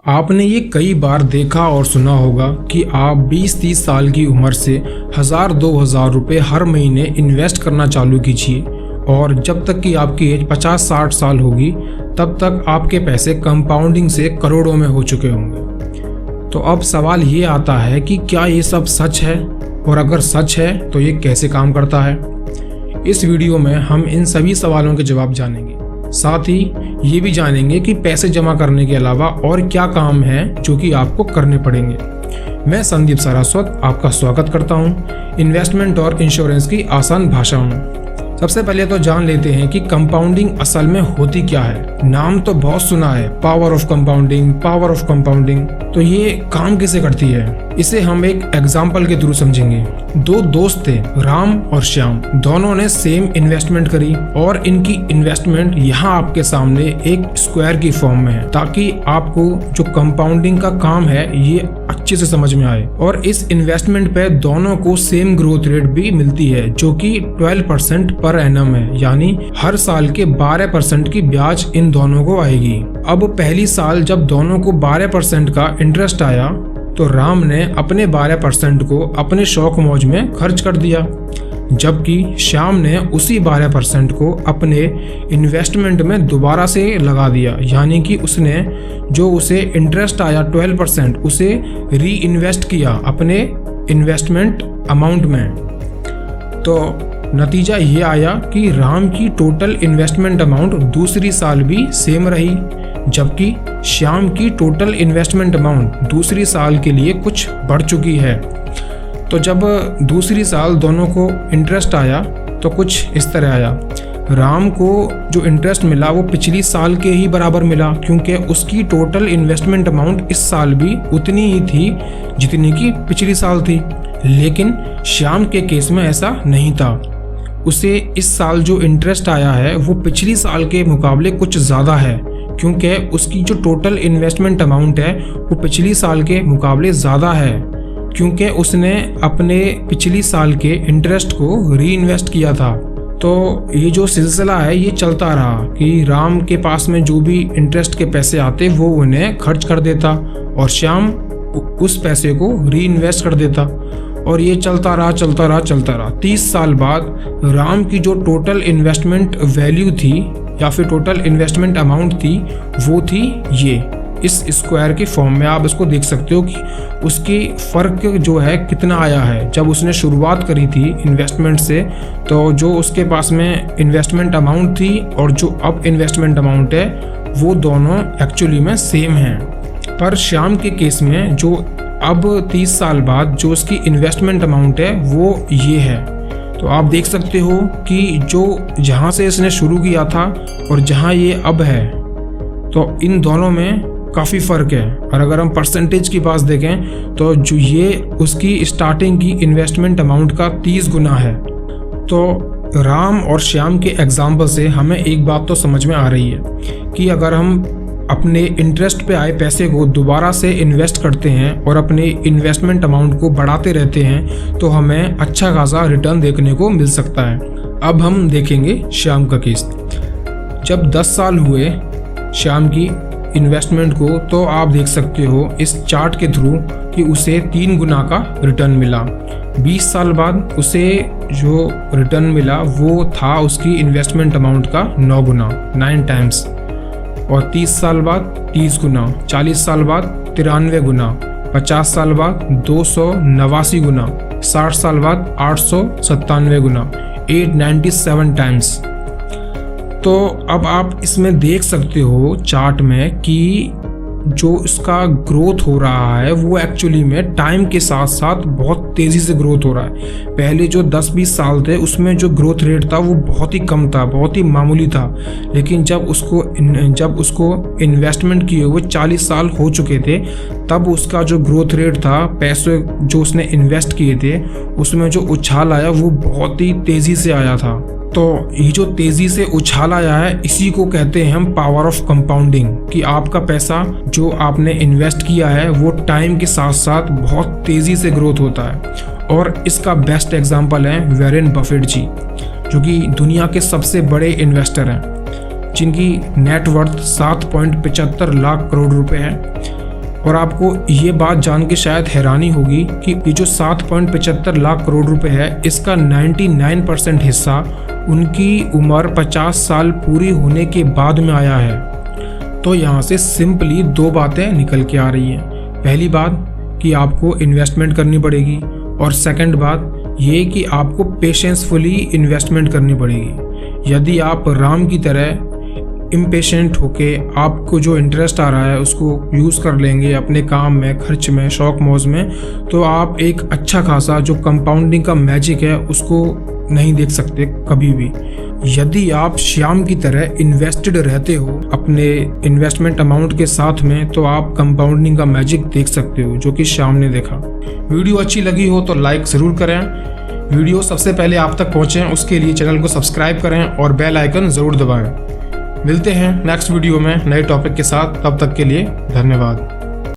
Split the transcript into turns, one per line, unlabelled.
आपने ये कई बार देखा और सुना होगा कि आप 20-30 साल की उम्र से 1000-2000 रुपये हर महीने इन्वेस्ट करना चालू कीजिए और जब तक कि आपकी एज 50-60 साल होगी तब तक आपके पैसे कंपाउंडिंग से करोड़ों में हो चुके होंगे। तो अब सवाल ये आता है कि क्या ये सब सच है, और अगर सच है तो ये कैसे काम करता है। इस वीडियो में हम इन सभी सवालों के जवाब जानेंगे, साथ ही ये भी जानेंगे कि पैसे जमा करने के अलावा और क्या काम है जो कि आपको करने पड़ेंगे। मैं संदीप सारस्वत आपका स्वागत करता हूँ इन्वेस्टमेंट और इंश्योरेंस की आसान भाषा में। सबसे पहले तो जान लेते हैं कि कंपाउंडिंग असल में होती क्या है। नाम तो बहुत सुना है, power of compounding, power of compounding. तो ये काम कैसे करती है, इसे हम एक एग्जाम्पल के थ्रू समझेंगे। दो दोस्त थे, राम और श्याम। दोनों ने सेम इन्वेस्टमेंट करी और इनकी इन्वेस्टमेंट यहाँ आपके सामने एक स्क्वायर की फॉर्म में है, ताकि आपको जो कंपाउंडिंग का काम है ये अच्छे से समझ में आए। और इस इन्वेस्टमेंट पे दोनों को सेम ग्रोथ रेट भी मिलती है, जो कि 12% पर एनम है, यानी हर साल के 12% की ब्याज इन दोनों को आएगी। अब पहली साल जब दोनों को 12% का इंटरेस्ट आया तो राम ने अपने 12% को अपने शौक मौज में खर्च कर दिया, जबकि श्याम ने उसी 12% को अपने इन्वेस्टमेंट में दोबारा से लगा दिया, यानी कि उसने जो उसे इंटरेस्ट आया 12% उसे री इन्वेस्ट किया अपने इन्वेस्टमेंट अमाउंट में। तो नतीजा ये आया कि राम की टोटल इन्वेस्टमेंट अमाउंट दूसरी साल भी सेम रही, जबकि श्याम की टोटल इन्वेस्टमेंट अमाउंट दूसरी साल के लिए कुछ बढ़ चुकी है। तो जब दूसरी साल दोनों को इंटरेस्ट आया तो कुछ इस तरह आया। राम को जो इंटरेस्ट मिला वो पिछली साल के ही बराबर मिला, क्योंकि उसकी टोटल इन्वेस्टमेंट अमाउंट इस साल भी उतनी ही थी जितनी की पिछली साल थी। लेकिन श्याम के केस में ऐसा नहीं था। उसे इस साल जो इंटरेस्ट आया है वो पिछली साल के मुकाबले कुछ ज़्यादा है, क्योंकि उसकी जो टोटल इन्वेस्टमेंट अमाउंट है वो पिछली साल के मुकाबले ज़्यादा है, क्योंकि उसने अपने पिछली साल के इंटरेस्ट को री इन्वेस्ट किया था। तो ये जो सिलसिला है ये चलता रहा कि राम के पास में जो भी इंटरेस्ट के पैसे आते वो उन्हें खर्च कर देता और श्याम उस पैसे को री इन्वेस्ट कर देता, और ये चलता रहा। 30 साल बाद राम की जो टोटल इन्वेस्टमेंट वैल्यू थी या फिर टोटल इन्वेस्टमेंट अमाउंट थी वो थी ये इस स्क्वायर की फॉर्म में। आप इसको देख सकते हो कि उसकी फ़र्क जो है कितना आया है। जब उसने शुरुआत करी थी इन्वेस्टमेंट से तो जो उसके पास में इन्वेस्टमेंट अमाउंट थी और जो अब इन्वेस्टमेंट अमाउंट है वो दोनों एक्चुअली में सेम हैं। पर श्याम के केस में जो अब 30 साल बाद जो उसकी इन्वेस्टमेंट अमाउंट है वो ये है। तो आप देख सकते हो कि जो जहाँ से इसने शुरू किया था और जहाँ ये अब है, तो इन दोनों में काफ़ी फ़र्क है। और अगर हम परसेंटेज की बात देखें तो जो ये उसकी स्टार्टिंग की इन्वेस्टमेंट अमाउंट का 30 गुना है। तो राम और श्याम के एग्जाम्पल से हमें एक बात तो समझ में आ रही है कि अगर हम अपने इंटरेस्ट पे आए पैसे को दोबारा से इन्वेस्ट करते हैं और अपने इन्वेस्टमेंट अमाउंट को बढ़ाते रहते हैं तो हमें अच्छा खासा रिटर्न देखने को मिल सकता है। अब हम देखेंगे श्याम का केस। जब 10 साल हुए श्याम की इन्वेस्टमेंट को, तो आप देख सकते हो इस चार्ट के थ्रू कि उसे 3 गुना का रिटर्न मिला। 20 साल बाद उसे जो रिटर्न मिला वो था उसकी इन्वेस्टमेंट अमाउंट का 9 गुना, 9 टाइम्स। और 30 साल बाद 30 गुना, 40 साल बाद 93 गुना, 50 साल बाद 289 गुना, 60 साल बाद 897 गुना, 897 टाइम्स। तो अब आप इसमें देख सकते हो चार्ट में कि जो इसका ग्रोथ हो रहा है वो एक्चुअली में टाइम के साथ साथ बहुत तेज़ी से ग्रोथ हो रहा है। पहले जो 10-20 साल थे उसमें जो ग्रोथ रेट था वो बहुत ही कम था, बहुत ही मामूली था। लेकिन जब उसको इन्वेस्टमेंट किए हुए 40 साल हो चुके थे तब उसका जो ग्रोथ रेट था, पैसे जो उसने इन्वेस्ट किए थे उसमें जो उछाल आया वो बहुत ही तेज़ी से आया था। तो ये जो तेज़ी से उछाल आया है इसी को कहते हैं हम पावर ऑफ कंपाउंडिंग, कि आपका पैसा जो आपने इन्वेस्ट किया है वो टाइम के साथ साथ बहुत तेज़ी से ग्रोथ होता है। और इसका बेस्ट एग्जांपल है वॉरेन बफेट जी, जो कि दुनिया के सबसे बड़े इन्वेस्टर हैं, जिनकी नेटवर्थ 7.75 लाख करोड़ रुपए है। और आपको ये बात जान के शायद हैरानी होगी कि ये जो 7.75 लाख करोड़ रुपए है, इसका 99% हिस्सा उनकी उम्र 50 साल पूरी होने के बाद में आया है। तो यहाँ से सिंपली दो बातें निकल के आ रही हैं। पहली बात कि आपको इन्वेस्टमेंट करनी पड़ेगी, और सेकंड बात ये कि आपको पेशेंसफुली इन्वेस्टमेंट करनी पड़ेगी। यदि आप राम की तरह इम्पेशेंट होके आपको जो इंटरेस्ट आ रहा है उसको यूज़ कर लेंगे अपने काम में, खर्च में, शौक मौज में, तो आप एक अच्छा खासा जो कंपाउंडिंग का मैजिक है उसको नहीं देख सकते कभी भी। यदि आप श्याम की तरह इन्वेस्टेड रहते हो अपने इन्वेस्टमेंट अमाउंट के साथ में, तो आप कंपाउंडिंग का मैजिक देख सकते हो जो कि श्याम ने देखा। वीडियो अच्छी लगी हो तो लाइक ज़रूर करें। वीडियो सबसे पहले आप तक पहुँचे उसके लिए चैनल को सब्सक्राइब करें और बेल आइकन ज़रूर दबाएं। मिलते हैं नेक्स्ट वीडियो में नए टॉपिक के साथ, तब तक के लिए धन्यवाद।